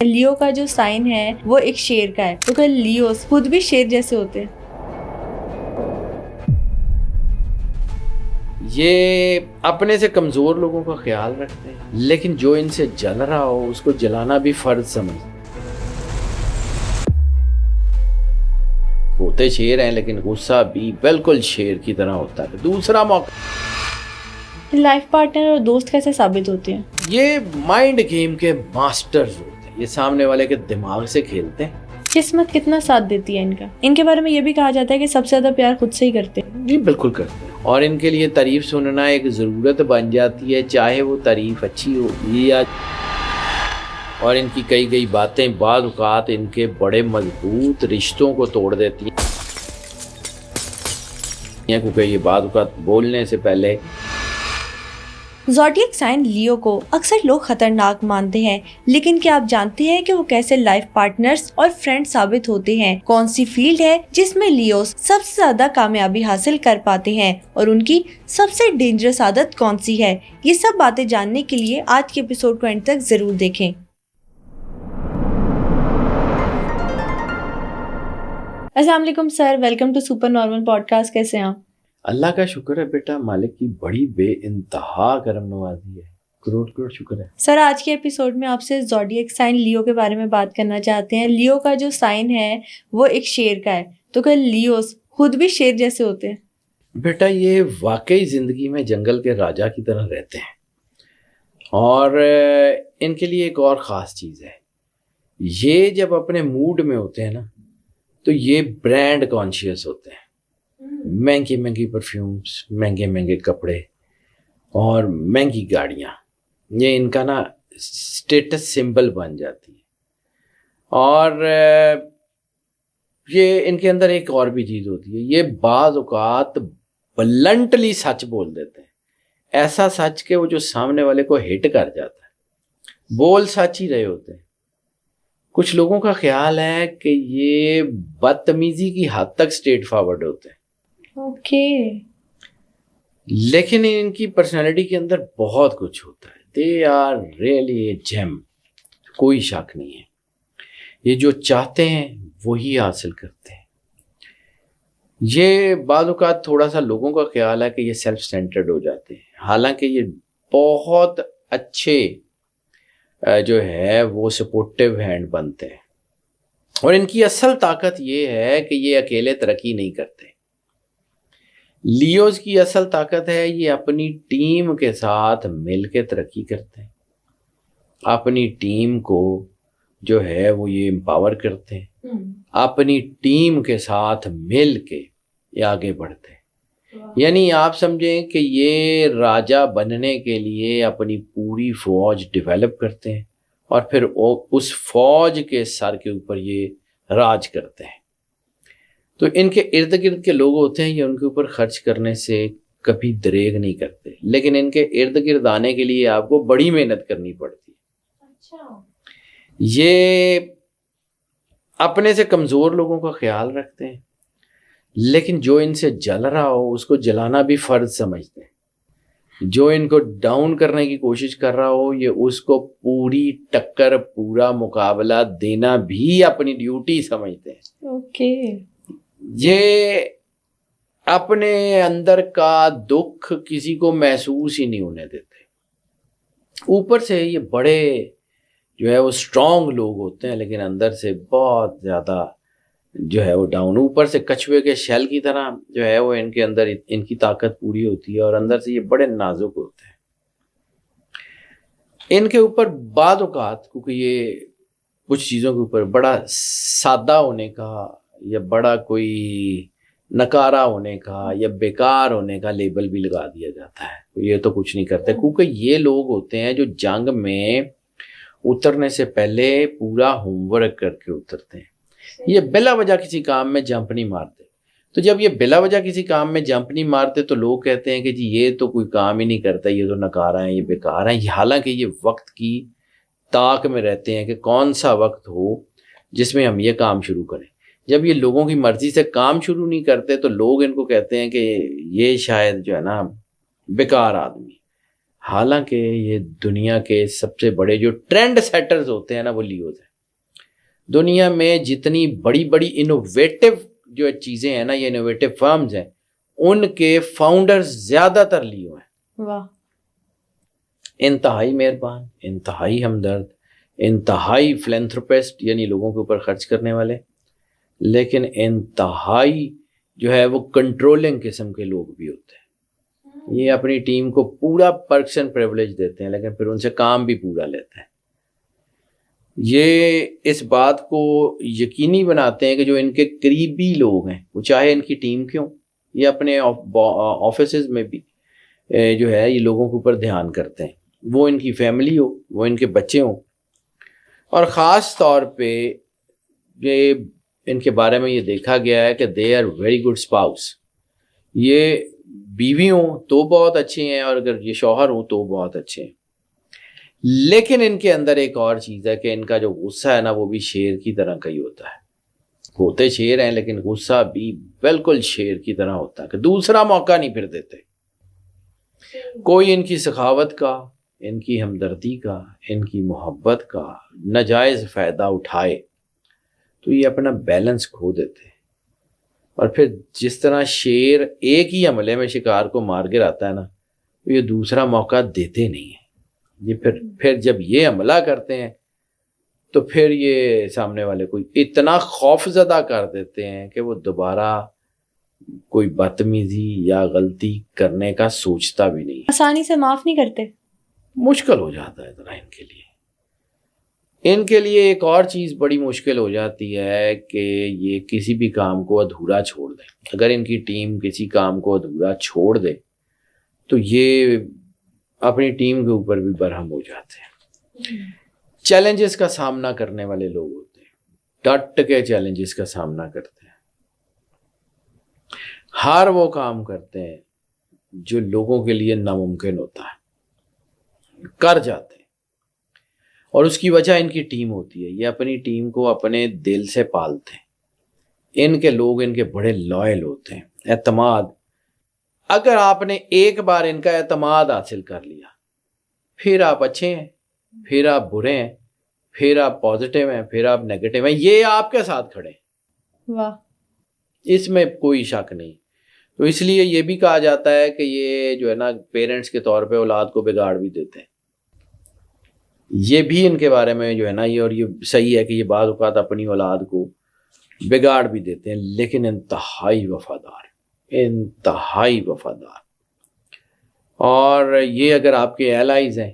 لیو کا جو سائن ہے وہ ایک شیر کا ہے، تو کہ لیوز خود بھی شیر جیسے ہوتے ہیں؟ یہ اپنے سے کمزور لوگوں کا خیال رکھتے ہیں، لیکن جو ان سے جل رہا ہو اس کو جلانا بھی فرض سمجھتے ہیں۔ ہوتے شیر ہیں لیکن غصہ بھی بالکل شیر کی طرح ہوتا ہے۔ دوسرا موقع، لائف پارٹنر اور دوست کیسے ثابت ہوتے ہیں؟ یہ مائنڈ گیم کے ماسٹرز ہوتے ہیں، یہ سامنے والے کے دماغ سے کھیلتے ہیں۔ قسمت کتنا ساتھ دیتی ہے ان کے بارے میں یہ بھی کہا جاتا ہے کہ سب سے زیادہ پیار خود سے ہی کرتے ہیں۔ جی بالکل کرتے ہیں، اور ان کے لیے تعریف سننا ایک ضرورت بن جاتی ہے، چاہے وہ تعریف اچھی ہوگی یا، اور ان کی کئی گئی باتیں بعض اوقات ان کے بڑے مضبوط رشتوں کو توڑ دیتی ہیں، کیونکہ یہ بعض اوقات بولنے سے پہلے۔ زوڈیک سائن لیو کو اکثر لوگ خطرناک مانتے ہیں، لیکن کیا آپ جانتے ہیں کہ وہ کیسے لائف پارٹنرز اور فرینڈ ثابت ہوتے ہیں؟ کون سی فیلڈ ہے جس میں لیوز سب سے زیادہ کامیابی حاصل کر پاتے ہیں، اور ان کی سب سے ڈینجرس عادت کون سی ہے؟ یہ سب باتیں جاننے کے لیے آج کے ایپیسوڈ کو اینڈ تک ضرور دیکھیں۔ السلام علیکم sir, welcome to super normal podcast. کیسے ہیں آپ؟ اللہ کا شکر ہے بیٹا، مالک کی بڑی بے انتہا کرم نوازی ہے، کروڑ کروڑ شکر ہے۔ سر آج کے ایپیسوڈ میں آپ سے زوڈیک سائن لیو کے بارے میں بات کرنا چاہتے ہیں۔ لیو کا جو سائن ہے وہ ایک شیر کا ہے، تو کہ لیوز خود بھی شیر جیسے ہوتے ہیں؟ بیٹا یہ واقعی زندگی میں جنگل کے راجا کی طرح رہتے ہیں، اور ان کے لیے ایک اور خاص چیز ہے، یہ جب اپنے موڈ میں ہوتے ہیں نا تو یہ برانڈ کانشیس ہوتے ہیں۔ مہنگی مہنگی پرفیومز، مہنگے مہنگے کپڑے اور مہنگی گاڑیاں، یہ ان کا نا اسٹیٹس سمبل بن جاتی ہے۔ اور یہ ان کے اندر ایک اور بھی چیز ہوتی ہے، یہ بعض اوقات بلنٹلی سچ بول دیتے ہیں، ایسا سچ کہ وہ جو سامنے والے کو ہٹ کر جاتا ہے، بول سچ ہی رہے ہوتے ہیں۔ کچھ لوگوں کا خیال ہے کہ یہ بدتمیزی کی حد تک اسٹریٹ فارورڈ ہوتے ہیں، لیکن ان کی پرسنالٹی کے اندر بہت کچھ ہوتا ہے۔ دے آر ریئلی اے جیم، کوئی شک نہیں ہے۔ یہ جو چاہتے ہیں وہی حاصل کرتے ہیں۔ یہ بعض اوقات تھوڑا سا لوگوں کا خیال ہے کہ یہ سیلف سینٹرڈ ہو جاتے ہیں، حالانکہ یہ بہت اچھے جو ہے وہ سپورٹیو ہینڈ بنتے ہیں، اور ان کی اصل طاقت یہ ہے کہ یہ اکیلے ترقی نہیں کرتے۔ لیوز کی اصل طاقت ہے یہ اپنی ٹیم کے ساتھ مل کے ترقی کرتے ہیں، اپنی ٹیم کو جو ہے وہ یہ امپاور کرتے ہیں، اپنی ٹیم کے ساتھ مل کے یہ آگے بڑھتے ہیں۔ یعنی آپ سمجھیں کہ یہ راجا بننے کے لیے اپنی پوری فوج ڈیولپ کرتے ہیں، اور پھر اس فوج کے سر کے اوپر یہ راج کرتے ہیں۔ تو ان کے ارد گرد کے لوگ ہوتے ہیں، یہ ان کے اوپر خرچ کرنے سے کبھی دریغ نہیں کرتے، لیکن ان کے ارد گرد آنے کے لیے آپ کو بڑی محنت کرنی پڑتی ہے۔ یہ اپنے سے کمزور لوگوں کا خیال رکھتے ہیں، لیکن جو ان سے جل رہا ہو اس کو جلانا بھی فرض سمجھتے ہیں۔ جو ان کو ڈاؤن کرنے کی کوشش کر رہا ہو یہ اس کو پوری ٹکر، پورا مقابلہ دینا بھی اپنی ڈیوٹی سمجھتے ہیں۔ یہ اپنے اندر کا دکھ کسی کو محسوس ہی نہیں ہونے دیتے۔ اوپر سے یہ بڑے جو ہے وہ اسٹرانگ لوگ ہوتے ہیں، لیکن اندر سے بہت زیادہ جو ہے وہ ڈاؤن، اوپر سے کچھوے کے شیل کی طرح جو ہے وہ ان کے اندر ان کی طاقت پوری ہوتی ہے، اور اندر سے یہ بڑے نازک ہوتے ہیں۔ ان کے اوپر بعض اوقات کیونکہ یہ کچھ چیزوں کے اوپر بڑا سادہ ہونے کا یا بڑا کوئی نکارا ہونے کا یا بیکار ہونے کا لیبل بھی لگا دیا جاتا ہے، یہ تو کچھ نہیں کرتے، کیونکہ یہ لوگ ہوتے ہیں جو جنگ میں اترنے سے پہلے پورا ہوم ورک کر کے اترتے ہیں۔ یہ بلا وجہ کسی کام میں جمپ نہیں مارتے، تو جب یہ بلا وجہ کسی کام میں جمپ نہیں مارتے تو لوگ کہتے ہیں کہ جی یہ تو کوئی کام ہی نہیں کرتا، یہ تو نکارا ہے، یہ بیکار ہے۔ حالانکہ یہ وقت کی طاق میں رہتے ہیں کہ کون سا وقت ہو جس میں ہم یہ کام شروع کریں۔ جب یہ لوگوں کی مرضی سے کام شروع نہیں کرتے تو لوگ ان کو کہتے ہیں کہ یہ شاید جو ہے نا بیکار آدمی، حالانکہ یہ دنیا کے سب سے بڑے جو ٹرینڈ سیٹرز ہوتے ہیں نا وہ لیوز ہیں۔ دنیا میں جتنی بڑی بڑی انوویٹو جو چیزیں ہیں نا، یہ انوویٹو فرمز ہیں، ان کے فاؤنڈرز زیادہ تر لیو ہیں. واہ. انتہائی مہربان، انتہائی ہمدرد، انتہائی فلینتھروپسٹ، یعنی لوگوں کے اوپر خرچ کرنے والے، لیکن انتہائی جو ہے وہ کنٹرولنگ قسم کے لوگ بھی ہوتے ہیں. یہ اپنی ٹیم کو پورا پرکس اینڈ پریولیج دیتے ہیں، لیکن پھر ان سے کام بھی پورا لیتے ہیں. یہ اس بات کو یقینی بناتے ہیں کہ جو ان کے قریبی لوگ ہیں، وہ چاہے ان کی ٹیم کے ہوں یا اپنے آفیسز میں بھی جو ہے یہ لوگوں کے اوپر دھیان کرتے ہیں، وہ ان کی فیملی ہو، وہ ان کے بچے ہوں. اور خاص طور پہ یہ ان کے بارے میں یہ دیکھا گیا ہے کہ they are very good spouse. یہ بیوی ہوں تو بہت اچھے ہیں، اور اگر یہ شوہر ہوں تو بہت اچھے ہیں. لیکن ان کے اندر ایک اور چیز ہے کہ ان کا جو غصہ ہے نا، وہ بھی شیر کی طرح کا ہی ہوتا ہے. ہوتے شیر ہیں لیکن غصہ بھی بالکل شیر کی طرح ہوتا ہے کہ دوسرا موقع نہیں پھر دیتے. کوئی ان کی سخاوت کا، ان کی ہمدردی کا، ان کی محبت کا ناجائز فائدہ اٹھائے تو یہ اپنا بیلنس کھو دیتے. اور پھر جس طرح شیر ایک ہی حملے میں شکار کو مار گراتا ہے نا، تو یہ دوسرا موقع دیتے نہیں ہیں. یہ پھر جب یہ حملہ کرتے ہیں تو پھر یہ سامنے والے کو اتنا خوف زدہ کر دیتے ہیں کہ وہ دوبارہ کوئی بدتمیزی یا غلطی کرنے کا سوچتا بھی نہیں. آسانی سے معاف نہیں کرتے. مشکل ہو جاتا ہے ذرا ان کے لیے. ان کے لیے ایک اور چیز بڑی مشکل ہو جاتی ہے کہ یہ کسی بھی کام کو ادھورا چھوڑ دیں. اگر ان کی ٹیم کسی کام کو ادھورا چھوڑ دے تو یہ اپنی ٹیم کے اوپر بھی برہم ہو جاتے ہیں. چیلنجز کا سامنا کرنے والے لوگ ہوتے ہیں، ڈٹ کے چیلنجز کا سامنا کرتے ہیں. ہر وہ کام کرتے ہیں جو لوگوں کے لیے ناممکن ہوتا ہے، کر جاتے ہیں. اور اس کی وجہ ان کی ٹیم ہوتی ہے. یہ اپنی ٹیم کو اپنے دل سے پالتے ہیں. ان کے لوگ ان کے بڑے لائل ہوتے ہیں. اعتماد، اگر آپ نے ایک بار ان کا اعتماد حاصل کر لیا، پھر آپ اچھے ہیں، پھر آپ برے ہیں، پھر آپ پازیٹیو ہیں، پھر آپ نیگیٹو ہیں، یہ آپ کے ساتھ کھڑے ہیں. واہ. اس میں کوئی شک نہیں. تو اس لیے یہ بھی کہا جاتا ہے کہ یہ جو ہے نا پیرنٹس کے طور پہ اولاد کو بگاڑ بھی دیتے ہیں. یہ بھی ان کے بارے میں جو ہے نا یہ، اور یہ صحیح ہے کہ یہ بعض اوقات اپنی اولاد کو بگاڑ بھی دیتے ہیں، لیکن انتہائی وفادار، انتہائی وفادار. اور یہ اگر آپ کے ایلائز ہیں،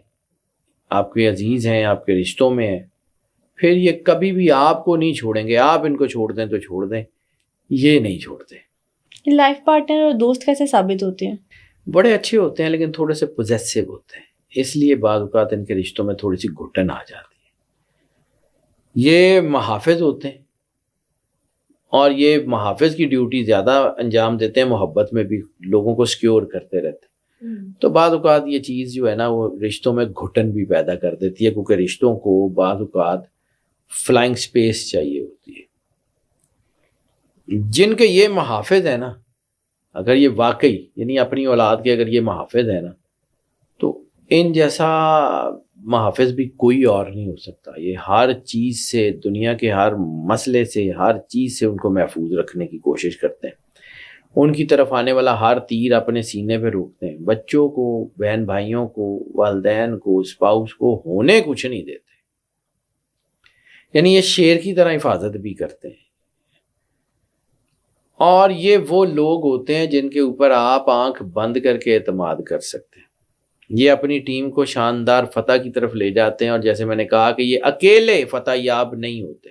آپ کے عزیز ہیں، آپ کے رشتوں میں ہیں، پھر یہ کبھی بھی آپ کو نہیں چھوڑیں گے. آپ ان کو چھوڑ دیں تو چھوڑ دیں، یہ نہیں چھوڑتے. لائف پارٹنر اور دوست کیسے ثابت ہوتے ہیں؟ بڑے اچھے ہوتے ہیں لیکن تھوڑے سے پوزیسو ہوتے ہیں، اس لیے بعض اوقات ان کے رشتوں میں تھوڑی سی گھٹن آ جاتی ہے. یہ محافظ ہوتے ہیں، اور یہ محافظ کی ڈیوٹی زیادہ انجام دیتے ہیں، محبت میں بھی لوگوں کو سیکیور کرتے رہتے ہیں. تو بعض اوقات یہ چیز جو ہے نا وہ رشتوں میں گھٹن بھی پیدا کر دیتی ہے، کیونکہ رشتوں کو بعض اوقات فلائنگ سپیس چاہیے ہوتی ہے. جن کے یہ محافظ ہیں نا، اگر یہ واقعی یعنی اپنی اولاد کے اگر یہ محافظ ہیں نا، تو ان جیسا محافظ بھی کوئی اور نہیں ہو سکتا. یہ ہر چیز سے، دنیا کے ہر مسئلے سے، ہر چیز سے ان کو محفوظ رکھنے کی کوشش کرتے ہیں. ان کی طرف آنے والا ہر تیر اپنے سینے پہ روکتے ہیں. بچوں کو، بہن بھائیوں کو، والدین کو، اسپاؤس کو ہونے کچھ نہیں دیتے. یعنی یہ شیر کی طرح حفاظت بھی کرتے ہیں. اور یہ وہ لوگ ہوتے ہیں جن کے اوپر آپ آنکھ بند کر کے اعتماد کر سکتے ہیں. یہ اپنی ٹیم کو شاندار فتح کی طرف لے جاتے ہیں. اور جیسے میں نے کہا کہ یہ اکیلے فتح یاب نہیں ہوتے،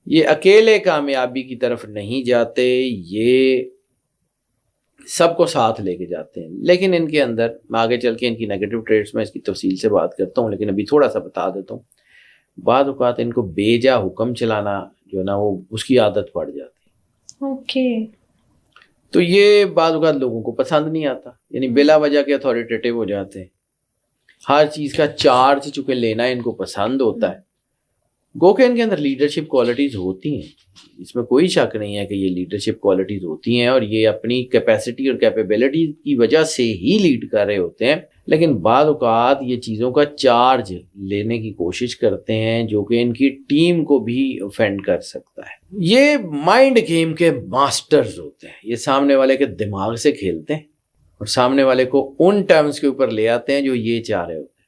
یہ اکیلے کامیابی کی طرف نہیں جاتے، یہ سب کو ساتھ لے کے جاتے ہیں. لیکن ان کے اندر میں آگے چل کے ان کی نیگیٹو ٹریٹس میں اس کی تفصیل سے بات کرتا ہوں، لیکن ابھی تھوڑا سا بتا دیتا ہوں. بعض اوقات ان کو بے جا حکم چلانا جو ہے نا وہ اس کی عادت پڑ جاتی ہے. اوکے. تو یہ بعض اوقات لوگوں کو پسند نہیں آتا، یعنی بلا وجہ کے اتھارٹیٹیو ہو جاتے ہیں. ہر چیز کا چارج چونکہ لینا ان کو پسند ہوتا ہے. گو کہ ان کے اندر لیڈرشپ کوالٹیز ہوتی ہیں، اس میں کوئی شک نہیں ہے کہ یہ لیڈرشپ کوالٹیز ہوتی ہیں، اور یہ اپنی کیپیسٹی اور کیپیبلٹی کی وجہ سے ہی لیڈ کر رہے ہوتے ہیں. لیکن بعض اوقات یہ چیزوں کا چارج لینے کی کوشش کرتے ہیں جو کہ ان کی ٹیم کو بھی اوفینڈ کر سکتا ہے. یہ مائنڈ گیم کے ماسٹرز ہوتے ہیں. یہ سامنے والے کے دماغ سے کھیلتے ہیں اور سامنے والے کو ان ٹرمز کے اوپر لے آتے ہیں جو یہ چاہ رہے ہوتے ہیں.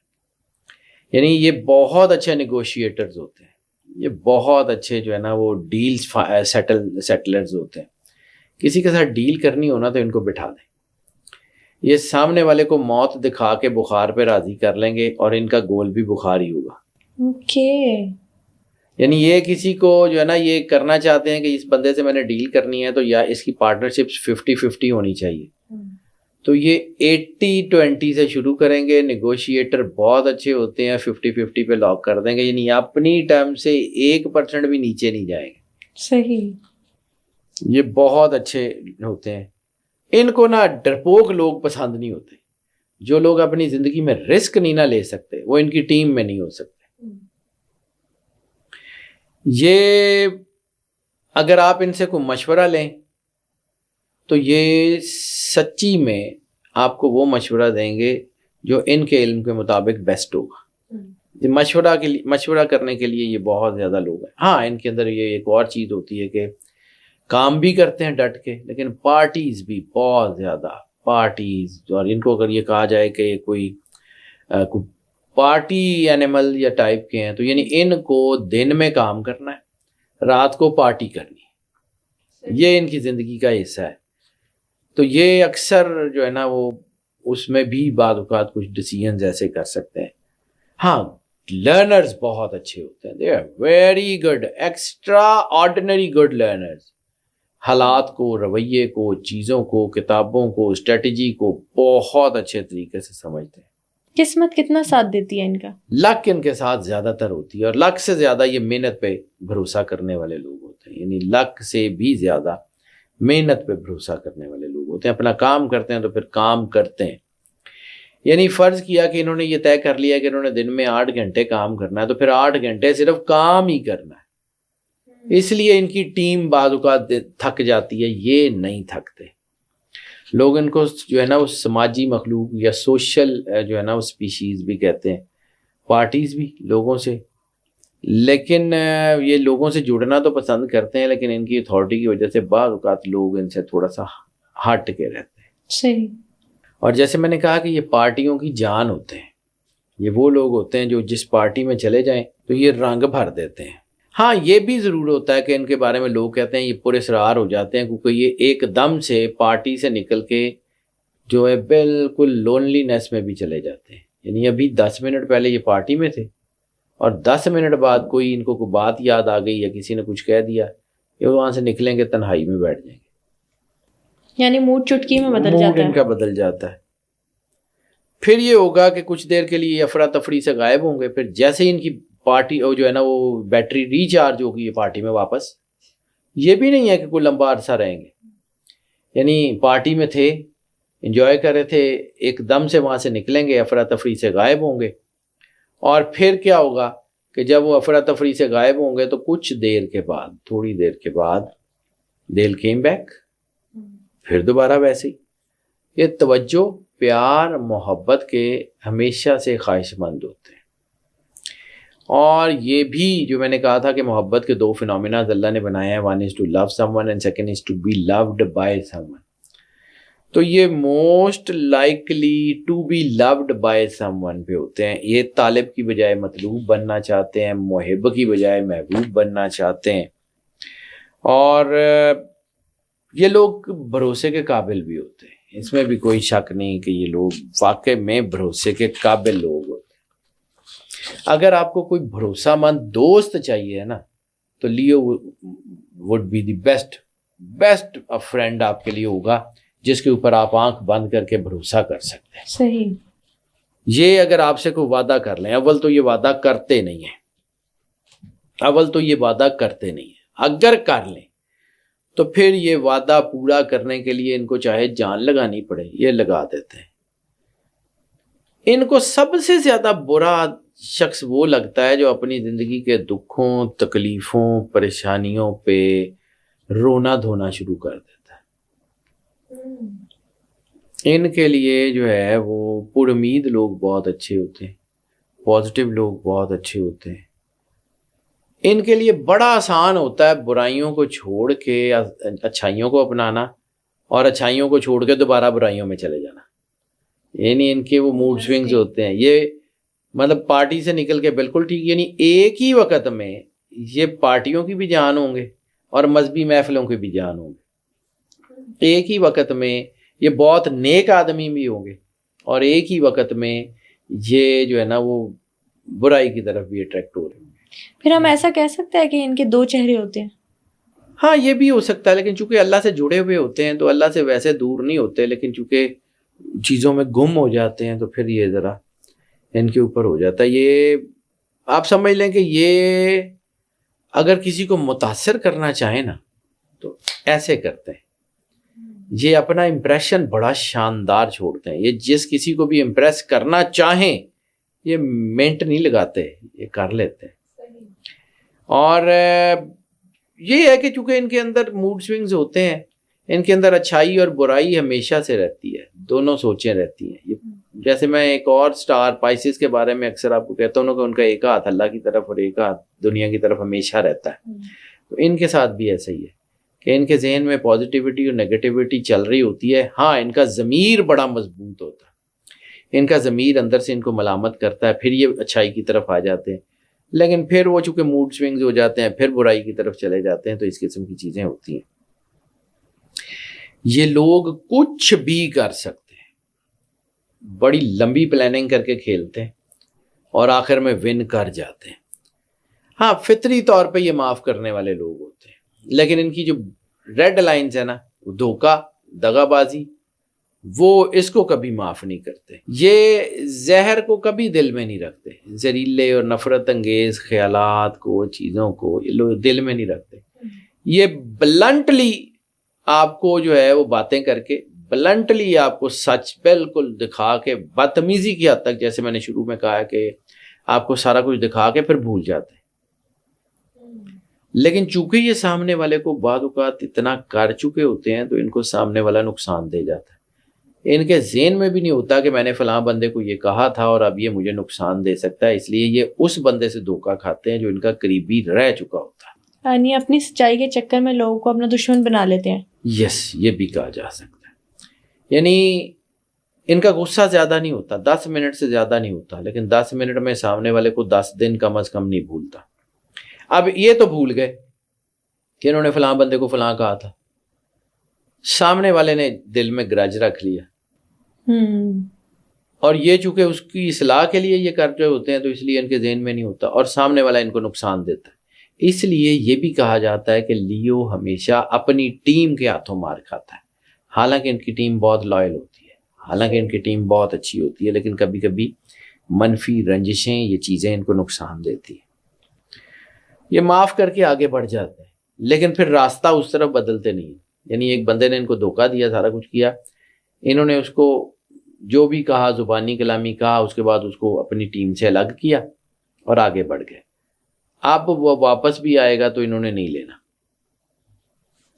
یعنی یہ بہت اچھے نیگوشیٹرز ہوتے ہیں. یہ بہت اچھے جو ہے نا وہ ڈیلز سیٹلرز ہوتے ہیں. کسی کے ساتھ ڈیل کرنی ہونا تو ان کو بٹھا دیں. یہ سامنے والے کو موت دکھا کے بخار پہ راضی کر لیں گے اور ان کا گول بھی بخار ہی ہوگا. یعنی یہ کسی کو جو ہے نا یہ کرنا چاہتے ہیں کہ اس بندے سے میں نے ڈیل کرنی ہے تو یا اس کی پارٹنرشپ 50-50 ہونی چاہیے. تو یہ 80-20 سے شروع کریں گے. نیگوشیٹر بہت اچھے ہوتے ہیں, 50-50 پہ لاک کر دیں گے. یعنی اپنی ٹرم سے 1% بھی نیچے نہیں جائیں گے. صحیح. یہ بہت اچھے ہوتے ہیں. ان کو نا ڈرپوک لوگ پسند نہیں ہوتے. جو لوگ اپنی زندگی میں رسک نہیں نہ لے سکتے وہ ان کی ٹیم میں نہیں ہو سکتے. یہ اگر آپ ان سے کوئی مشورہ لیں تو یہ سچی میں آپ کو وہ مشورہ دیں گے جو ان کے علم کے مطابق بیسٹ ہوگا. مشورہ کرنے کے لیے یہ بہت زیادہ لوگ ہیں. ہاں ان کے اندر یہ ایک اور چیز ہوتی ہے کہ کام بھی کرتے ہیں ڈٹ کے, لیکن پارٹیز بھی بہت زیادہ پارٹیز. اور ان کو اگر یہ کہا جائے کہ کوئی پارٹی اینیمل یا ٹائپ کے ہیں تو یعنی ان کو دن میں کام کرنا ہے, رات کو پارٹی کرنی ہے. یہ ان کی زندگی کا حصہ ہے. تو یہ اکثر جو ہے نا وہ اس میں بھی بعض اوقات کچھ ڈیسیژنز ایسے کر سکتے ہیں. ہاں لرنرز بہت اچھے ہوتے ہیں. They are very good, extraordinary good learners. حالات کو, رویے کو, چیزوں کو, کتابوں کو, اسٹریٹجی کو بہت اچھے طریقے سے سمجھتے ہیں. قسمت کتنا ساتھ دیتی ہے ان کا؟ لک ان کے ساتھ زیادہ تر ہوتی ہے, اور لک سے زیادہ یہ محنت پہ بھروسہ کرنے والے لوگ ہوتے ہیں. یعنی لک سے بھی زیادہ محنت پہ بھروسہ کرنے والے لوگ ہوتے ہیں. اپنا کام کرتے ہیں تو پھر کام کرتے ہیں. یعنی فرض کیا کہ انہوں نے یہ طے کر لیا کہ انہوں نے دن میں 8 گھنٹے کام کرنا ہے تو پھر 8 گھنٹے صرف کام ہی کرنا ہے. اس لیے ان کی ٹیم بعض اوقات تھک جاتی ہے, یہ نہیں تھکتے. لوگ ان کو جو ہے نا وہ سماجی مخلوق یا سوشل جو ہے نا وہ اسپیشیز بھی کہتے ہیں. پارٹیز بھی لوگوں سے, لیکن یہ لوگوں سے جڑنا تو پسند کرتے ہیں, لیکن ان کی اتھارٹی کی وجہ سے بعض اوقات لوگ ان سے تھوڑا سا ہٹ کے رہتے ہیں. صحیح. اور جیسے میں نے کہا کہ یہ پارٹیوں کی جان ہوتے ہیں. یہ وہ لوگ ہوتے ہیں جو جس پارٹی میں چلے جائیں تو یہ رنگ بھر دیتے ہیں. ہاں یہ بھی ضرور ہوتا ہے کہ ان کے بارے میں لوگ کہتے ہیں یہ پراسرار ہو جاتے ہیں, کیونکہ یہ ایک دم سے پارٹی سے نکل کے جو ہے بالکل لونلی نیس میں بھی چلے جاتے ہیں. یعنی ابھی 10 منٹ پہلے یہ پارٹی میں تھے اور 10 منٹ بعد کوئی ان کو کوئی بات یاد آ گئی یا کسی نے کچھ کہہ دیا, یہ وہاں سے نکلیں گے تنہائی میں بیٹھ جائیں گے. یعنی موڈ چٹکی میں بدل جاتا ہے. موڈ ان کا بدل جاتا ہے. پھر یہ ہوگا کہ کچھ دیر کے لیے افراتفری سے غائب ہوں گے, پھر جیسے ہی ان کی پارٹی جو ہے نا وہ بیٹری ریچارج ہوگی یہ پارٹی میں واپس. یہ بھی نہیں ہے کہ کوئی لمبا عرصہ رہیں گے. یعنی پارٹی میں تھے, انجوائے کر رہے تھے, ایک دم سے وہاں سے نکلیں گے, افراتفری سے غائب ہوں گے. اور پھر کیا ہوگا کہ جب وہ افراتفری سے غائب ہوں گے تو کچھ دیر کے بعد, تھوڑی دیر کے بعد they'll came back, پھر دوبارہ ویسے ہی. یہ توجہ, پیار, محبت کے ہمیشہ سے خواہش مند ہوتے ہیں. اور یہ بھی جو میں نے کہا تھا کہ محبت کے 2 فینومیناز اللہ نے بنائے ہیں, one is to love someone and second is to be loved by someone. تو یہ most likely to be loved by someone پہ ہوتے ہیں. یہ طالب کی بجائے مطلوب بننا چاہتے ہیں, محب کی بجائے محبوب بننا چاہتے ہیں. اور یہ لوگ بھروسے کے قابل بھی ہوتے ہیں, اس میں بھی کوئی شک نہیں کہ یہ لوگ واقع میں بھروسے کے قابل لوگ ہوتے ہیں. اگر آپ کو کوئی بھروسہ مند دوست چاہیے نا تو live would be the best friend آپ کے لیے ہوگا, جس کے اوپر آپ آنکھ بند کر کے بھروسہ کر سکتے ہیں. صحیح. یہ اگر آپ سے کوئی وعدہ کر لیں, اول تو یہ وعدہ کرتے نہیں ہیں, اگر کر لیں تو پھر یہ وعدہ پورا کرنے کے لیے ان کو چاہے جان لگانی پڑے یہ لگا دیتے ہیں. ان کو سب سے زیادہ برا شخص وہ لگتا ہے جو اپنی زندگی کے دکھوں, تکلیفوں, پریشانیوں پہ رونا دھونا شروع کر دیتا ہے. ان کے لیے جو ہے وہ پر امید لوگ بہت اچھے ہوتے ہیں، پازیٹیو لوگ بہت اچھے ہوتے ہیں. ان کے لیے بڑا آسان ہوتا ہے برائیوں کو چھوڑ کے اچھائیوں کو اپنانا، اور اچھائیوں کو چھوڑ کے دوبارہ برائیوں میں چلے جانا. یعنی ان کے وہ موڈ سوئنگز ہوتے ہیں. یہ مطلب پارٹی سے نکل کے بالکل ٹھیک، یعنی ایک ہی وقت میں یہ پارٹیوں کی بھی جان ہوں گے اور مذہبی محفلوں کی بھی جان ہوں گے. ایک ہی وقت میں یہ بہت نیک آدمی بھی ہوں گے، اور ایک ہی وقت میں یہ جو ہے نا وہ برائی کی طرف بھی اٹریکٹ ہو رہے ہیں. پھر ہم ایسا کہہ سکتے ہیں کہ ان کے دو چہرے ہوتے ہیں؟ ہاں یہ بھی ہو سکتا ہے، لیکن چونکہ اللہ سے جڑے ہوئے ہوتے ہیں تو اللہ سے ویسے دور نہیں ہوتے، لیکن چونکہ چیزوں میں گم ہو جاتے ہیں تو پھر یہ ذرا ان کے اوپر ہو جاتا ہے. یہ آپ سمجھ لیں کہ یہ اگر کسی کو متاثر کرنا چاہیں نا تو ایسے کرتے ہیں. یہ اپنا امپریشن بڑا شاندار چھوڑتے ہیں. یہ جس کسی کو بھی امپریس کرنا چاہیں یہ منٹ نہیں لگاتے، یہ کر لیتے ہیں. اور یہ ہے کہ چونکہ ان کے اندر موڈ سوئنگز ہوتے ہیں، ان کے اندر اچھائی اور برائی ہمیشہ سے رہتی ہے، دونوں سوچیں رہتی ہیں. جیسے میں ایک اور سٹار پائسس کے بارے میں اکثر آپ کو کہتا ہوں کہ ان کا ایک ہاتھ اللہ کی طرف اور ایک ہاتھ دنیا کی طرف ہمیشہ رہتا ہے. تو ان کے ساتھ بھی ایسا ہی ہے کہ ان کے ذہن میں پازیٹیوٹی اور نیگیٹیوٹی چل رہی ہوتی ہے. ہاں ان کا ضمیر بڑا مضبوط ہوتا ہے، ان کا ضمیر اندر سے ان کو ملامت کرتا ہے، پھر یہ اچھائی کی طرف آ جاتے ہیں. لیکن پھر وہ چونکہ موڈ سوئنگز ہو جاتے ہیں، پھر برائی کی طرف چلے جاتے ہیں. تو اس قسم کی چیزیں ہوتی ہیں. یہ لوگ کچھ بھی کر سکتے ہیں، بڑی لمبی پلاننگ کر کے کھیلتے ہیں اور آخر میں ون کر جاتے ہیں. ہاں فطری طور پہ یہ معاف کرنے والے لوگ ہوتے ہیں، لیکن ان کی جو ریڈ لائنز ہے نا، دھوکہ، دغا بازی، وہ اس کو کبھی معاف نہیں کرتے. یہ زہر کو کبھی دل میں نہیں رکھتے. زہریلے اور نفرت انگیز خیالات کو، چیزوں کو یہ لوگ دل میں نہیں رکھتے. یہ بلنٹلی آپ کو جو ہے وہ باتیں کر کے، بلنٹلی آپ کو سچ بالکل دکھا کے، بدتمیزی کی حد تک، جیسے میں نے شروع میں کہا کہ آپ کو سارا کچھ دکھا کے پھر بھول جاتے ہیں. لیکن چونکہ یہ سامنے والے کو بعض اوقات اتنا کر چکے ہوتے ہیں تو ان کو سامنے والا نقصان دے جاتا ہے. ان کے ذہن میں بھی نہیں ہوتا کہ میں نے فلاں بندے کو یہ کہا تھا اور اب یہ مجھے نقصان دے سکتا ہے، اس لیے یہ اس بندے سے دھوکہ کھاتے ہیں جو ان کا قریبی رہ چکا ہوتا ہے. یعنی اپنی سچائی کے چکر میں لوگوں کو اپنا دشمن بنا لیتے ہیں. یس، یہ بھی کہا جا سکتا ہے. یعنی ان کا غصہ زیادہ نہیں ہوتا، 10 منٹ سے زیادہ نہیں ہوتا، لیکن 10 منٹ میں سامنے والے کو 10 دن کم از کم نہیں بھولتا. اب یہ تو بھول گئے کہ انہوں نے فلاں بندے کو فلاں کہا تھا، سامنے والے نے دل میں گرج رکھ لیا، اور یہ چونکہ اس کی اصلاح کے لیے یہ کر رہے ہوتے ہیں تو اس لیے ان کے ذہن میں نہیں ہوتا، اور سامنے والا ان کو نقصان دیتا ہے. اس لیے یہ بھی کہا جاتا ہے کہ لیو ہمیشہ اپنی ٹیم کے ہاتھوں مار کھاتا ہے. حالانکہ ان کی ٹیم بہت لائل ہوتی ہے، حالانکہ ان کی ٹیم بہت اچھی ہوتی ہے، لیکن کبھی کبھی منفی رنجشیں، یہ چیزیں ان کو نقصان دیتی ہیں. یہ معاف کر کے آگے بڑھ جاتے ہیں، لیکن پھر راستہ اس طرف بدلتے نہیں. یعنی ایک بندے نے ان کو دھوکہ دیا، سارا کچھ کیا، انہوں نے اس کو جو بھی کہا، زبانی کلامی کہا، اس کے بعد اس کو اپنی ٹیم سے الگ کیا اور آگے بڑھ گئے. اب وہ واپس بھی آئے گا تو انہوں نے نہیں لینا.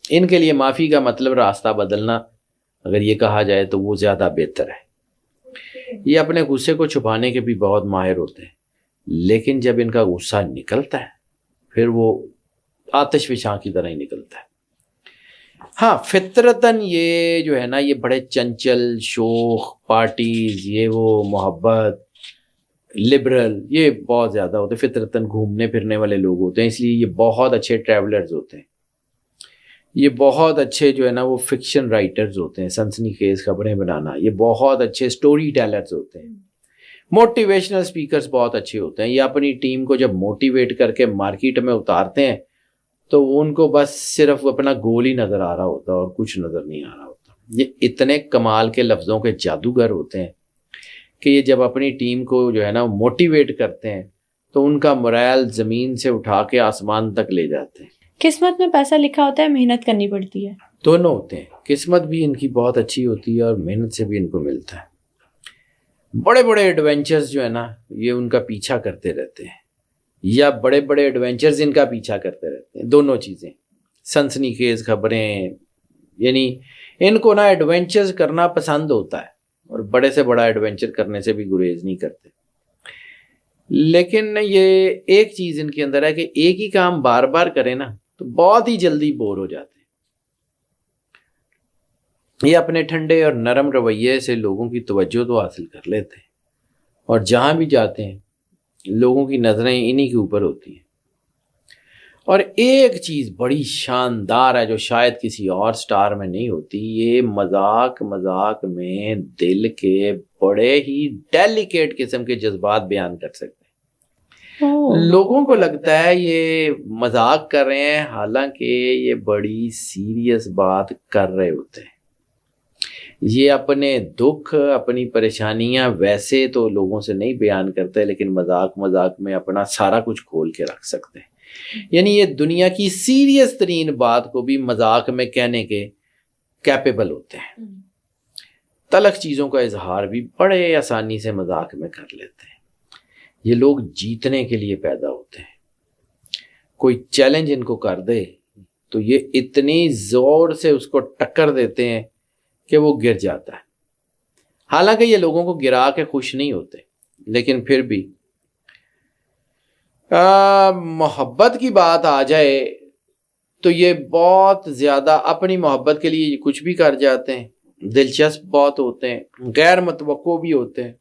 ان کے لیے معافی کا مطلب راستہ بدلنا اگر یہ کہا جائے تو وہ زیادہ بہتر ہے. یہ اپنے غصے کو چھپانے کے بھی بہت ماہر ہوتے ہیں، لیکن جب ان کا غصہ نکلتا ہے پھر وہ آتش فشاں کی طرح ہی نکلتا ہے. ہاں فطرتاً یہ جو ہے نا، یہ بڑے چنچل، شوخ، پارٹیز، یہ وہ محبت، لبرل، یہ بہت زیادہ ہوتے ہیں. فطرتاً گھومنے پھرنے والے لوگ ہوتے ہیں، اس لیے یہ بہت اچھے ٹریولرز ہوتے ہیں. یہ بہت اچھے جو ہے نا وہ فکشن رائٹرز ہوتے ہیں، سنسنی خیز خبریں بنانا. یہ بہت اچھے سٹوری ٹیلرز ہوتے ہیں. موٹیویشنل سپیکرز بہت اچھے ہوتے ہیں. یہ اپنی ٹیم کو جب موٹیویٹ کر کے مارکیٹ میں اتارتے ہیں تو ان کو بس صرف اپنا گول ہی نظر آ رہا ہوتا ہے اور کچھ نظر نہیں آ رہا ہوتا. یہ اتنے کمال کے لفظوں کے جادوگر ہوتے ہیں کہ یہ جب اپنی ٹیم کو جو ہے نا موٹیویٹ کرتے ہیں تو ان کا morale زمین سے اٹھا کے آسمان تک لے جاتے ہیں. قسمت میں پیسہ لکھا ہوتا ہے، محنت کرنی پڑتی ہے. دونوں ہوتے ہیں. قسمت بھی ان کی بہت اچھی ہوتی ہے اور محنت سے بھی ان کو ملتا ہے. بڑے بڑے ایڈونچرز جو ہے نا یہ ان کا پیچھا کرتے رہتے ہیں، یا بڑے بڑے ایڈونچرز ان کا پیچھا کرتے رہتے ہیں. دونوں چیزیں، سنسنی خیز خبریں، یعنی ان کو نا ایڈونچرز کرنا پسند ہوتا ہے اور بڑے سے بڑا ایڈونچر کرنے سے بھی گریز نہیں کرتے، لیکن یہ ایک چیز ان کے اندر ہے کہ ایک ہی کام بار بار کریں نا تو بہت ہی جلدی بور ہو جاتے ہیں۔ یہ اپنے ٹھنڈے اور نرم رویے سے لوگوں کی توجہ تو حاصل کر لیتے ہیں اور جہاں بھی جاتے ہیں لوگوں کی نظریں انہی کے اوپر ہوتی ہیں۔ اور ایک چیز بڑی شاندار ہے جو شاید کسی اور سٹار میں نہیں ہوتی، یہ مذاق میں دل کے بڑے ہی ڈیلیکیٹ قسم کے جذبات بیان کر سکتے ہیں۔ لوگوں کو لگتا ہے یہ مذاق کر رہے ہیں، حالانکہ یہ بڑی سیریس بات کر رہے ہوتے ہیں۔ یہ اپنے دکھ، اپنی پریشانیاں ویسے تو لوگوں سے نہیں بیان کرتے، لیکن مذاق میں اپنا سارا کچھ کھول کے رکھ سکتے ہیں۔ یعنی یہ دنیا کی سیریس ترین بات کو بھی مذاق میں کہنے کے کیپیبل ہوتے ہیں۔ تلخ چیزوں کا اظہار بھی بڑے آسانی سے مذاق میں کر لیتے ہیں۔ یہ لوگ جیتنے کے لیے پیدا ہوتے ہیں۔ کوئی چیلنج ان کو کر دے تو یہ اتنی زور سے اس کو ٹکر دیتے ہیں کہ وہ گر جاتا ہے۔ حالانکہ یہ لوگوں کو گرا کے خوش نہیں ہوتے، لیکن پھر بھی محبت کی بات آ جائے تو یہ بہت زیادہ اپنی محبت کے لیے کچھ بھی کر جاتے ہیں، دلچسپ بہت ہوتے ہیں، غیر متوقع بھی ہوتے ہیں،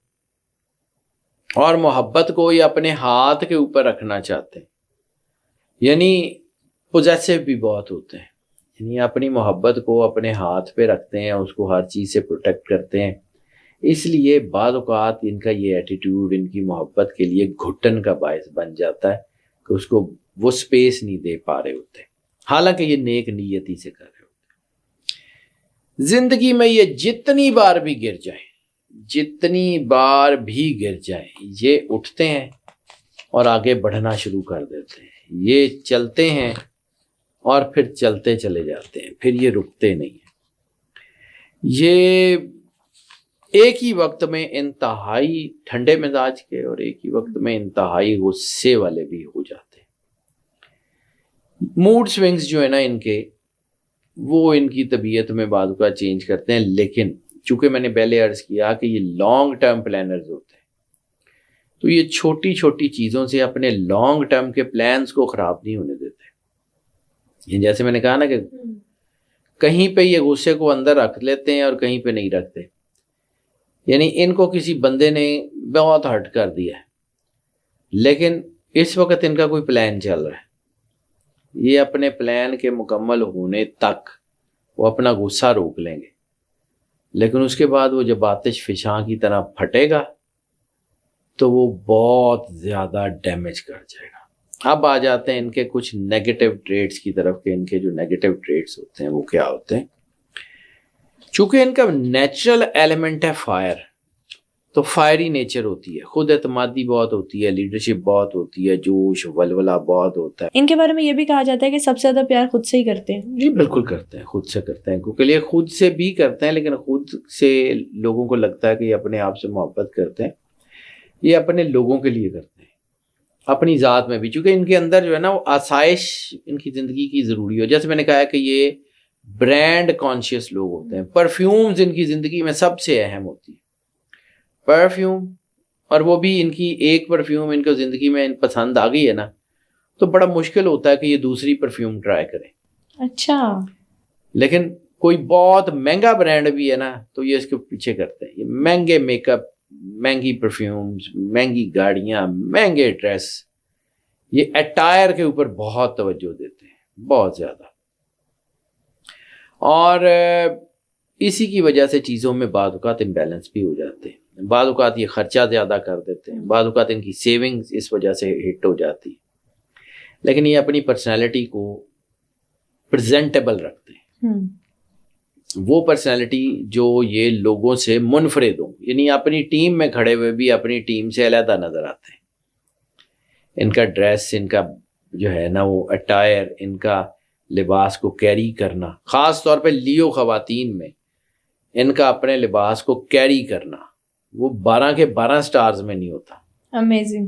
اور محبت کو یہ اپنے ہاتھ کے اوپر رکھنا چاہتے ہیں۔ یعنی پوزیسو بھی بہت ہوتے ہیں، یعنی اپنی محبت کو اپنے ہاتھ پہ رکھتے ہیں، اس کو ہر چیز سے پروٹیکٹ کرتے ہیں۔ اس لیے بعض اوقات ان کا یہ ایٹیٹیوڈ ان کی محبت کے لیے گھٹن کا باعث بن جاتا ہے کہ اس کو وہ سپیس نہیں دے پا رہے ہوتے، حالانکہ یہ نیک نیتی سے کر رہے ہوتے۔ زندگی میں یہ جتنی بار بھی گر جائیں یہ اٹھتے ہیں اور آگے بڑھنا شروع کر دیتے ہیں۔ یہ چلتے ہیں اور پھر چلتے چلے جاتے ہیں، پھر یہ رکتے نہیں ہیں۔ یہ ایک ہی وقت میں انتہائی ٹھنڈے مزاج کے اور ایک ہی وقت میں انتہائی غصے والے بھی ہو جاتے ہیں۔ موڈ سوئنگز جو ہے نا ان کے، وہ ان کی طبیعت میں بعض اوقات چینج کرتے ہیں، لیکن چونکہ میں نے پہلے عرض کیا کہ یہ لانگ ٹرم پلانرز ہوتے ہیں، تو یہ چھوٹی چھوٹی چیزوں سے اپنے لانگ ٹرم کے پلانز کو خراب نہیں ہونے دیتے۔ جیسے میں نے کہا نا کہ کہیں پہ یہ غصے کو اندر رکھ لیتے ہیں اور کہیں پہ نہیں رکھتے۔ یعنی ان کو کسی بندے نے بہت ہرٹ کر دیا ہے، لیکن اس وقت ان کا کوئی پلان چل رہا ہے، یہ اپنے پلان کے مکمل ہونے تک وہ اپنا غصہ روک لیں گے، لیکن اس کے بعد وہ جب آتش فشاں کی طرح پھٹے گا تو وہ بہت زیادہ ڈیمیج کر جائے گا۔ اب آ جاتے ہیں ان کے کچھ نیگیٹو ٹریٹس کی طرف کہ ان کے جو نیگیٹو ٹریٹس ہوتے ہیں وہ کیا ہوتے ہیں۔ چونکہ ان کا نیچرل ایلیمنٹ ہے فائر، تو فائری نیچر ہوتی ہے، خود اعتمادی بہت ہوتی ہے، لیڈرشپ بہت ہوتی ہے، جوش ولولہ بہت ہوتا ہے۔ ان کے بارے میں یہ بھی کہا جاتا ہے کہ سب سے زیادہ پیار خود سے ہی کرتے ہیں۔ جی بالکل کرتے ہیں، خود سے کرتے ہیں، کیونکہ یہ خود سے بھی کرتے ہیں، لیکن خود سے لوگوں کو لگتا ہے کہ یہ اپنے آپ سے محبت کرتے ہیں، یہ اپنے لوگوں کے لیے کرتے ہیں، اپنی ذات میں بھی، چونکہ ان کے اندر جو ہے نا وہ آسائش ان کی زندگی کی ضروری ہو۔ جیسے میں نے کہا ہے کہ یہ برانڈ کانشیس لوگ ہوتے ہیں، پرفیومز ان کی زندگی میں سب سے اہم ہوتی ہے، پرفیوم، اور وہ بھی ان کی ایک پرفیوم ان کو زندگی میں پسند آ گئی ہے نا تو بڑا مشکل ہوتا ہے کہ یہ دوسری پرفیوم ٹرائی کریں۔ اچھا، لیکن کوئی بہت مہنگا برانڈ بھی ہے نا تو یہ اس کے پیچھے کرتے ہیں، یہ مہنگے میک اپ، مہنگی پرفیومز، مہنگی گاڑیاں، مہنگے ڈریس، یہ اٹائر کے اوپر بہت توجہ دیتے ہیں، بہت زیادہ، اور اسی کی وجہ سے چیزوں میں بعض اوقات امبیلنس بھی ہو جاتے ہیں، بعض اوقات یہ خرچہ زیادہ کر دیتے ہیں، بعض اوقات ان کی سیونگز اس وجہ سے ہٹ ہو جاتی ہے، لیکن یہ اپنی پرسنالٹی کو پریزنٹیبل رکھتے ہیں، وہ پرسنالٹی جو یہ لوگوں سے منفرد ہو، یعنی اپنی ٹیم میں کھڑے ہوئے بھی اپنی ٹیم سے علیحدہ نظر آتے ہیں۔ ان کا ڈریس، ان کا جو ہے نا وہ اٹائر، ان کا لباس کو کیری کرنا، خاص طور پہ لیو خواتین میں ان کا اپنے لباس کو کیری کرنا وہ 12 کے 12 سٹارز میں نہیں ہوتا۔ امیزنگ۔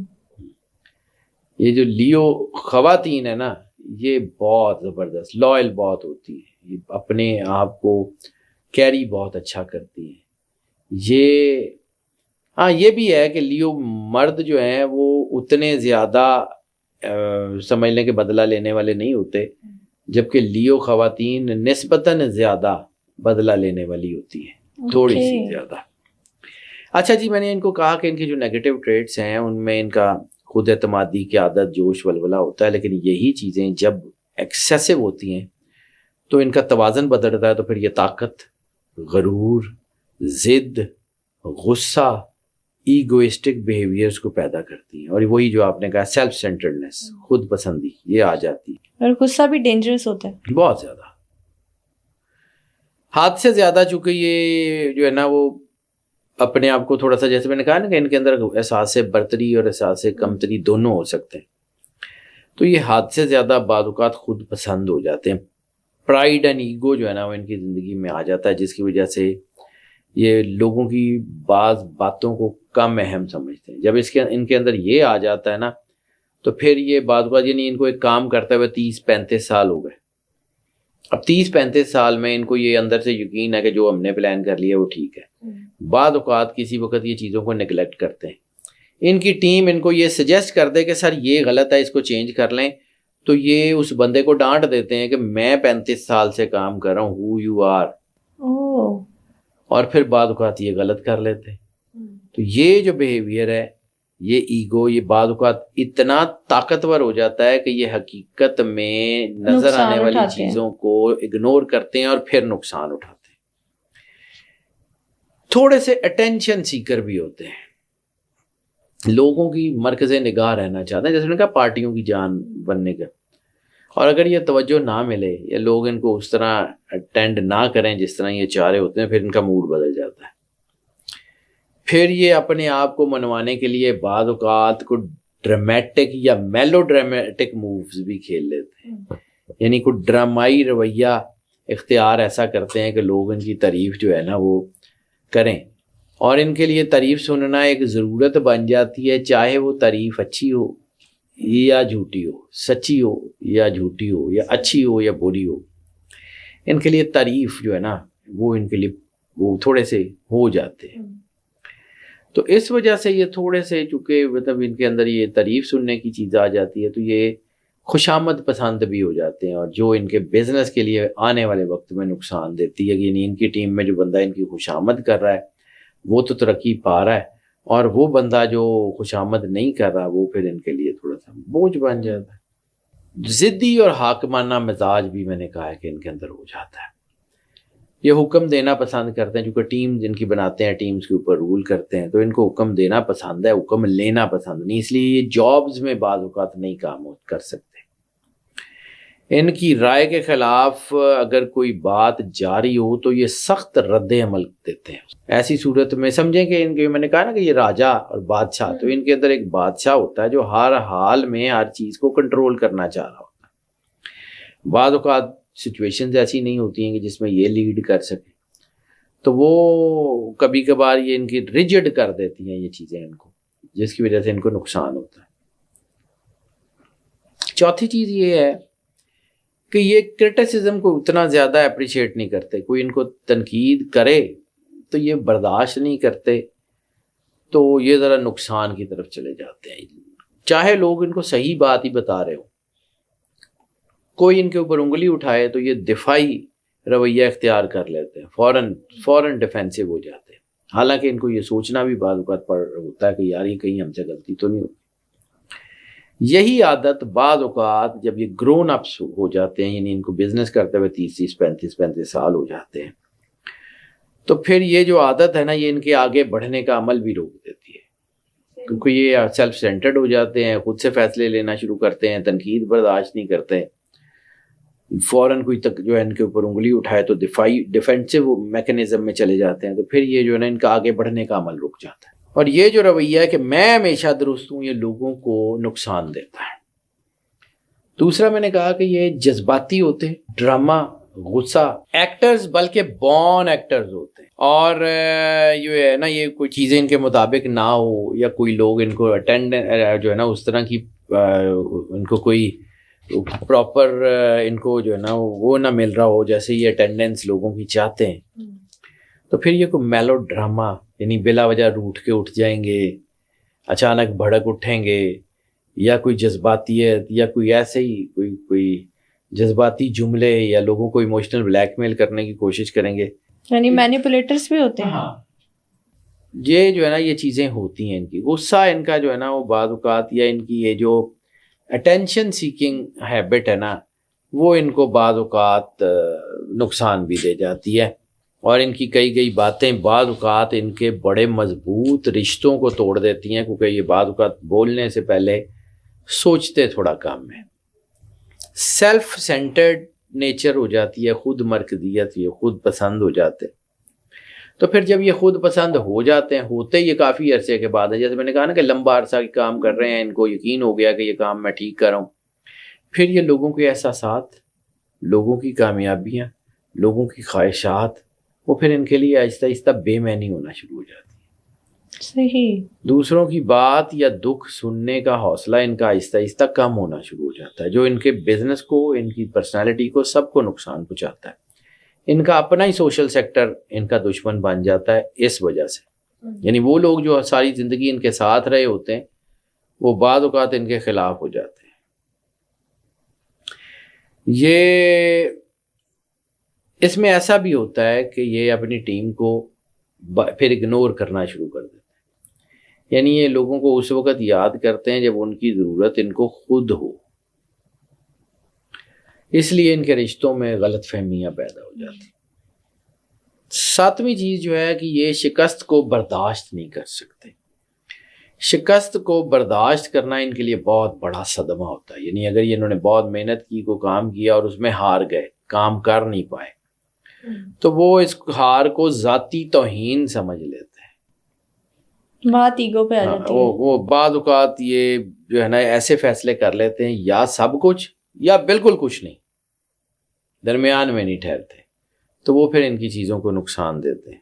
یہ جو لیو خواتین ہے نا یہ بہت زبردست، لائل بہت ہوتی ہے، یہ اپنے آپ کو کیری بہت اچھا کرتی ہیں. یہ بھی ہے کہ لیو مرد جو ہیں وہ اتنے زیادہ سمجھ لیں کہ بدلہ لینے والے نہیں ہوتے، جبکہ لیو خواتین نسبتاً زیادہ بدلہ لینے والی ہوتی ہیں، تھوڑی سی زیادہ. اچھا جی، میں نے ان کو کہا کہ ان کی جو نیگیٹو ٹریٹس ہیں ان میں ان کا خود اعتمادی کی عادت، جوش ولولہ ہوتا ہے، لیکن یہی چیزیں جب ایکسیسو ہوتی ہیں تو ان کا توازن بدلتا ہے، تو پھر یہ طاقت، غرور، ضد، غصہ، ایگوئسٹک بیہیویئرز کو پیدا کرتی ہیں، اور وہی جو آپ نے کہا سیلف سینٹرڈنس، خود پسندی، یہ آ جاتی ہے. اور غصہ بھی ڈینجرس ہوتا ہے بہت زیادہ، حد سے زیادہ، چونکہ یہ جو ہے نا وہ اپنے آپ کو تھوڑا سا، جیسے میں نے کہا نا کہ ان کے اندر احساس برتری اور احساس کمتری دونوں ہو سکتے ہیں، تو یہ حد سے زیادہ بعض اوقات خود پسند ہو جاتے ہیں. پرائیڈ اینڈ ایگو جو ہے نا وہ ان کی زندگی میں آ جاتا ہے، جس کی وجہ سے یہ لوگوں کی بعض باتوں کو کم اہم سمجھتے ہیں. جب ان کے اندر یہ آ جاتا ہے نا تو پھر یہ بعض اوقات، یعنی ان کو ایک کام کرتے ہوئے 30-35 سال ہو گئے، اب 30-35 سال میں ان کو یہ اندر سے یقین ہے کہ جو ہم نے پلان کر لیا وہ ٹھیک ہے. بعض اوقات کسی وقت یہ چیزوں کو نگلیکٹ کرتے ہیں. ان کی ٹیم ان کو یہ سجیسٹ کر دے کہ سر یہ غلط ہے، اس کو چینج کر لیں، تو یہ اس بندے کو ڈانٹ دیتے ہیں کہ میں 35 سال سے کام کر رہا ہوں، ہو یو آر، اور پھر بعض اوقات یہ غلط کر لیتے ہیں. تو یہ جو بیہیویئر ہے، یہ ایگو، یہ بعض اوقات اتنا طاقتور ہو جاتا ہے کہ یہ حقیقت میں نظر آنے والی چیزوں کو اگنور کرتے ہیں اور پھر نقصان اٹھاتے ہیں. تھوڑے سے اٹینشن سیکر بھی ہوتے ہیں، لوگوں کی مرکز نگاہ رہنا چاہتے ہیں، جیسے میں نے کہا پارٹیوں کی جان بننے کا. اور اگر یہ توجہ نہ ملے یا لوگ ان کو اس طرح اٹینڈ نہ کریں جس طرح یہ چاہ رہے ہوتے ہیں، پھر ان کا موڈ بدل جاتا ہے. پھر یہ اپنے آپ کو منوانے کے لیے بعض اوقات کو ڈرامیٹک یا میلو ڈرامیٹک مووز بھی کھیل لیتے ہیں، یعنی کوئی ڈرامائی رویہ اختیار ایسا کرتے ہیں کہ لوگ ان کی تعریف جو ہے نا وہ کریں، اور ان کے لیے تعریف سننا ایک ضرورت بن جاتی ہے، چاہے وہ تعریف اچھی ہو یا جھوٹی ہو، سچی ہو یا جھوٹی ہو، یا اچھی ہو یا بری ہو. ان کے لیے تعریف جو ہے نا وہ ان کے لیے وہ تھوڑے سے ہو جاتے ہیں. تو اس وجہ سے یہ تھوڑے سے، چونکہ مطلب ان کے اندر یہ تعریف سننے کی چیز آ جاتی ہے، تو یہ خوشامد پسند بھی ہو جاتے ہیں، اور جو ان کے بزنس کے لیے آنے والے وقت میں نقصان دیتی ہے. یعنی ان کی ٹیم میں جو بندہ ان کی خوشامد کر رہا ہے وہ تو ترقی پا رہا ہے، اور وہ بندہ جو خوشامد نہیں کر رہا وہ پھر ان کے لیے تھوڑا سا بوجھ بن جاتا ہے. ضدی اور حاکمانہ مزاج بھی میں نے کہا ہے کہ ان کے اندر ہو جاتا ہے. یہ حکم دینا پسند کرتے ہیں، چونکہ ٹیم جن کی بناتے ہیں، ٹیمز کے اوپر رول کرتے ہیں، تو ان کو حکم دینا پسند ہے، حکم لینا پسند نہیں. اس لیے یہ جابز میں بعض اوقات نہیں کام کر سکتے. ان کی رائے کے خلاف اگر کوئی بات جاری ہو تو یہ سخت رد عمل دیتے ہیں. ایسی صورت میں سمجھیں کہ ان کے، میں نے کہا نا کہ یہ راجا اور بادشاہ، تو ان کے اندر ایک بادشاہ ہوتا ہے جو ہر حال میں ہر چیز کو کنٹرول کرنا چاہ رہا ہوتا ہے. بعض اوقات سچویشنز ایسی نہیں ہوتی ہیں کہ جس میں یہ لیڈ کر سکے، تو وہ کبھی کبھار یہ ان کی ریجڈ کر دیتی ہیں یہ چیزیں ان کو، جس کی وجہ سے ان کو نقصان ہوتا ہے. چوتھی چیز یہ ہے کہ یہ کرٹیسزم کو اتنا زیادہ اپریشیٹ نہیں کرتے. کوئی ان کو تنقید کرے تو یہ برداشت نہیں کرتے، تو یہ ذرا نقصان کی طرف چلے جاتے ہیں. چاہے لوگ ان کو صحیح بات ہی بتا رہے ہو، کوئی ان کے اوپر انگلی اٹھائے تو یہ دفاعی رویہ اختیار کر لیتے ہیں، فوراً ڈیفینسو ہو جاتے ہیں. حالانکہ ان کو یہ سوچنا بھی بعض اوقات پڑ ہوتا ہے کہ یار یہ کہیں ہم سے غلطی تو نہیں ہوتی. یہی عادت بعض اوقات جب یہ گرون اپس ہو جاتے ہیں، یعنی ان کو بزنس کرتے ہوئے 35 سال ہو جاتے ہیں، تو پھر یہ جو عادت ہے نا یہ ان کے آگے بڑھنے کا عمل بھی روک دیتی ہے، کیونکہ یہ سیلف سینٹرڈ ہو جاتے ہیں، خود سے فیصلے لینا شروع کرتے ہیں، تنقید برداشت نہیں کرتے. فوراً کوئی تک جو ہے ان کے اوپر انگلی اٹھائے تو ڈیفینسو میکنزم میں چلے جاتے ہیں، تو پھر یہ جو ہے نا ان کا آگے بڑھنے کا عمل رک جاتا ہے. اور یہ جو رویہ ہے کہ میں ہمیشہ درست ہوں، یہ لوگوں کو نقصان دیتا ہے. دوسرا میں نے کہا کہ یہ جذباتی ہوتے ہیں، ڈرامہ، غصہ ایکٹرز، بلکہ بورن ایکٹرز ہوتے ہیں. اور یہ ہے نا یہ کوئی چیزیں ان کے مطابق نہ ہو، یا کوئی لوگ ان کو اٹینڈ جو ہے نا اس طرح کی ان کو کوئی پراپر ان کو جو ہے نا وہ نہ مل رہا ہو جیسے یہ اٹینڈنس لوگوں کی چاہتے ہیں، تو پھر یہ کوئی میلو ڈرامہ یعنی بلا وجہ روٹ کے اٹھ جائیں گے, اچانک بھڑک اٹھیں گے, یا کوئی جذباتیت یا کوئی ایسے ہی کوئی جذباتی جملے یا لوگوں کو ایموشنل بلیک میل کرنے کی کوشش کریں گے, یعنی مینیپولیٹرز بھی ہوتے ہیں. یہ جو ہے نا یہ چیزیں ہوتی ہیں. ان کی غصہ ان کا جو ہے نا وہ بعض اوقات, یا ان کی یہ جو اٹینشن سیکنگ ہیبٹ ہے نا, وہ ان کو بعض اوقات نقصان بھی دے جاتی ہے. اور ان کی کئی باتیں بعض اوقات ان کے بڑے مضبوط رشتوں کو توڑ دیتی ہیں, کیونکہ یہ بعض اوقات بولنے سے پہلے سوچتے تھوڑا کم ہے. سیلف سینٹرڈ نیچر ہو جاتی ہے, خود مرکزیت, یہ خود پسند ہو جاتے. تو پھر جب یہ خود پسند ہو جاتے ہیں, ہوتے یہ کافی عرصے کے بعد ہے, جیسے میں نے کہا نا کہ لمبا عرصہ کام کر رہے ہیں, ان کو یقین ہو گیا کہ یہ کام میں ٹھیک کر رہا ہوں, پھر یہ لوگوں کے احساسات, لوگوں کی کامیابیاں, لوگوں کی خواہشات, وہ پھر ان کے لیے آہستہ آہستہ بے معنی ہونا شروع ہو جاتی ہے. صحیح. دوسروں کی بات یا دکھ سننے کا حوصلہ ان کا آہستہ آہستہ کم ہونا شروع ہو جاتا ہے, جو ان کے بزنس کو, ان کی پرسنالٹی کو, سب کو نقصان پہنچاتا ہے. ان کا اپنا ہی سوشل سیکٹر ان کا دشمن بن جاتا ہے اس وجہ سے. یعنی وہ لوگ جو ساری زندگی ان کے ساتھ رہے ہوتے ہیں, وہ بعض اوقات ان کے خلاف ہو جاتے ہیں. یہ اس میں ایسا بھی ہوتا ہے کہ یہ اپنی ٹیم کو پھر اگنور کرنا شروع کر دیتے ہیں. یعنی یہ لوگوں کو اس وقت یاد کرتے ہیں جب ان کی ضرورت ان کو خود ہو. اس لیے ان کے رشتوں میں غلط فہمیاں پیدا ہو جاتی. 7ویں چیز جو ہے کہ یہ شکست کو برداشت نہیں کر سکتے. شکست کو برداشت کرنا ان کے لیے بہت بڑا صدمہ ہوتا ہے. یعنی اگر انہوں نے بہت محنت کی, کوئی کام کیا اور اس میں ہار گئے, کام کر نہیں پائے, تو وہ اس ہار کو ذاتی توہین سمجھ لیتے ہیں. بات ایگو پہ آ جاتی ہے. وہ بعض اوقات یہ جو ہے نا ایسے فیصلے کر لیتے ہیں, یا سب کچھ یا بالکل کچھ نہیں, درمیان میں نہیں ٹھہرتے. تو وہ پھر ان کی چیزوں کو نقصان دیتے ہیں.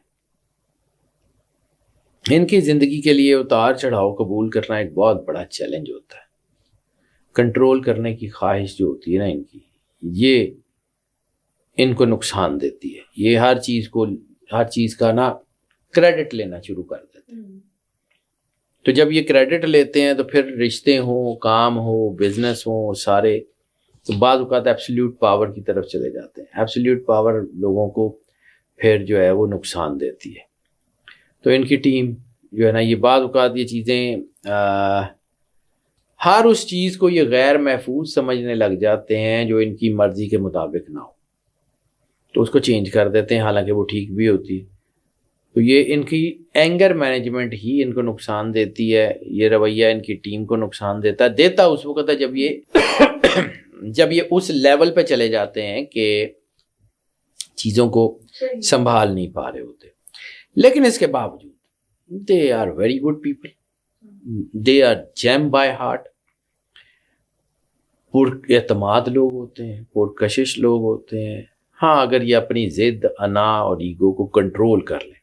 ان کی زندگی کے لیے اتار چڑھاؤ قبول کرنا ایک بہت بڑا چیلنج ہوتا ہے. کنٹرول کرنے کی خواہش جو ہوتی ہے نا ان کی, یہ ان کو نقصان دیتی ہے. یہ ہر چیز کا نا کریڈٹ لینا شروع کر دیتے ہیں. تو جب یہ کریڈٹ لیتے ہیں تو پھر رشتے ہوں, کام ہو, بزنس ہوں, سارے تو بعض اوقات ایبسلیوٹ پاور کی طرف چلے جاتے ہیں. ایبسلیوٹ پاور لوگوں کو پھر جو ہے وہ نقصان دیتی ہے. تو ان کی ٹیم جو ہے نا, یہ بعض اوقات یہ چیزیں ہر اس چیز کو یہ غیر محفوظ سمجھنے لگ جاتے ہیں جو ان کی مرضی کے مطابق نہ ہو, تو اس کو چینج کر دیتے ہیں, حالانکہ وہ ٹھیک بھی ہوتی ہے. تو یہ ان کی اینگر مینجمنٹ ہی ان کو نقصان دیتی ہے. یہ رویہ ان کی ٹیم کو نقصان دیتا اس وقت ہے جب یہ اس لیول پہ چلے جاتے ہیں کہ چیزوں کو سنبھال نہیں پا رہے ہوتے. لیکن اس کے باوجود they are very good people, they are gem by heart. پر اعتماد لوگ ہوتے ہیں, پرکشش لوگ ہوتے ہیں. ہاں, اگر یہ اپنی ضد, انا اور ایگو کو کنٹرول کر لیں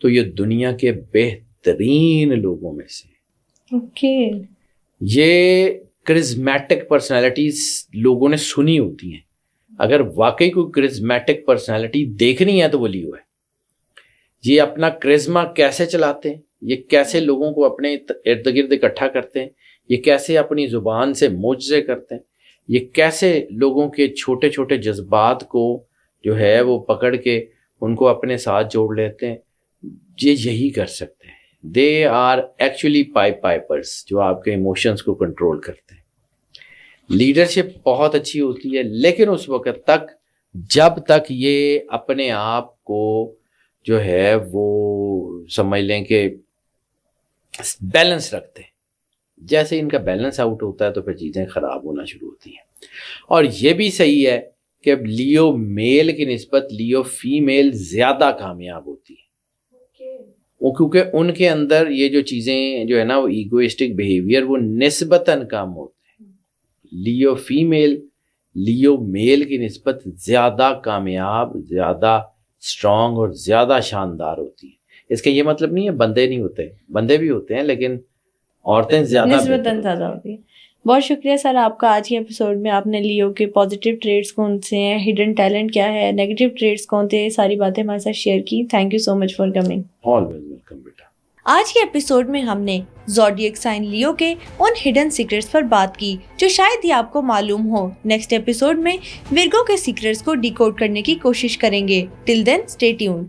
تو یہ دنیا کے بہترین لوگوں میں سے. یہ کرزمیٹک پرسنالٹیز لوگوں نے سنی ہوتی ہیں. اگر واقعی کوئی کرزمیٹک پرسنالٹی دیکھنی ہے تو وہ لیو ہے. یہ اپنا کرزما کیسے چلاتے ہیں, یہ کیسے لوگوں کو اپنے ارد گرد اکٹھا کرتے ہیں, یہ کیسے اپنی زبان سے معجزے کرتے ہیں, یہ کیسے لوگوں کے چھوٹے چھوٹے جذبات کو جو ہے وہ پکڑ کے ان کو اپنے ساتھ جوڑ لیتے ہیں, یہ یہی کر سکتے ہیں. دے آر ایکچولی پائپرز جو آپ کے ایموشنز کو کنٹرول کرتے ہیں. لیڈرشپ بہت اچھی ہوتی ہے, لیکن اس وقت تک جب تک یہ اپنے آپ کو جو ہے وہ سمجھ لیں کہ بیلنس رکھتے ہیں. جیسے ان کا بیلنس آؤٹ ہوتا ہے تو پھر چیزیں خراب ہونا شروع ہوتی ہیں. اور یہ بھی صحیح ہے کہ لیو میل کی نسبت لیو فیمیل زیادہ کامیاب ہوتی ہے, کیونکہ ان کے اندر یہ جو چیزیں جو ہے نا وہ ایگوئسٹک بیہیویئر وہ نسبتاً کم ہوتے ہیں. لیو فیمیل لیو میل کی نسبت زیادہ کامیاب, زیادہ اسٹرانگ اور زیادہ شاندار ہوتی ہے. اس کا یہ مطلب نہیں ہے بندے نہیں ہوتے, بندے بھی ہوتے ہیں, لیکن عورتیں زیادہ نسبتاً زیادہ ہوتی ہیں. بہت شکریہ سر آپ کا. آج کے ایپیسوڈ میں آپ نے لیو کے پازیٹیو ٹریٹس کون سے ہیں, ہڈن ٹیلنٹ کیا ہے, نیگیٹو ٹریٹس کون تھے, ساری باتیں ہمارے ساتھ شیئر کی. Thank you so much for coming. Always welcome بیٹا. آج کے ایپیسوڈ میں ہم نے زوڈیک سائن لیو کے ان ہڈن سیکرٹس پر بات کی جو شاید ہی آپ کو معلوم ہو. نیکسٹ ایپیسوڈ میں ورگو کے سیکرٹس کو ڈیکوڈ کرنے کی کوشش کریں گے. ٹل دین اسٹے ٹیونڈ.